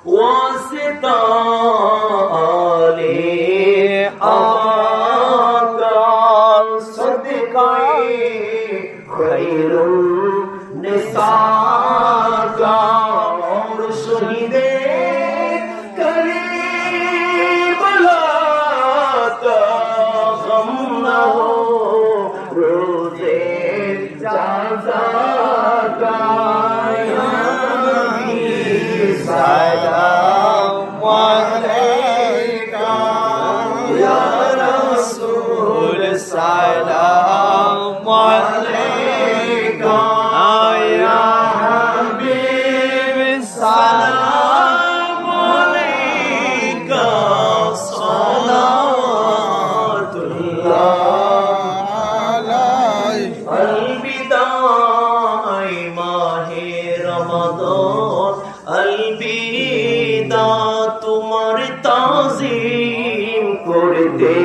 वास्ता आले आका सदकाए खैरुन निसा का और शहीदे करबला का गम न हो रोज़े जाज़ा का या नबी सलाम अलैका या रसूल सलाम अलैका या हबीब सलाम अलैका सलावतुल्लाह अलविदा माहे रमज़ान अलविदा तुम्हार ताज़ीम करते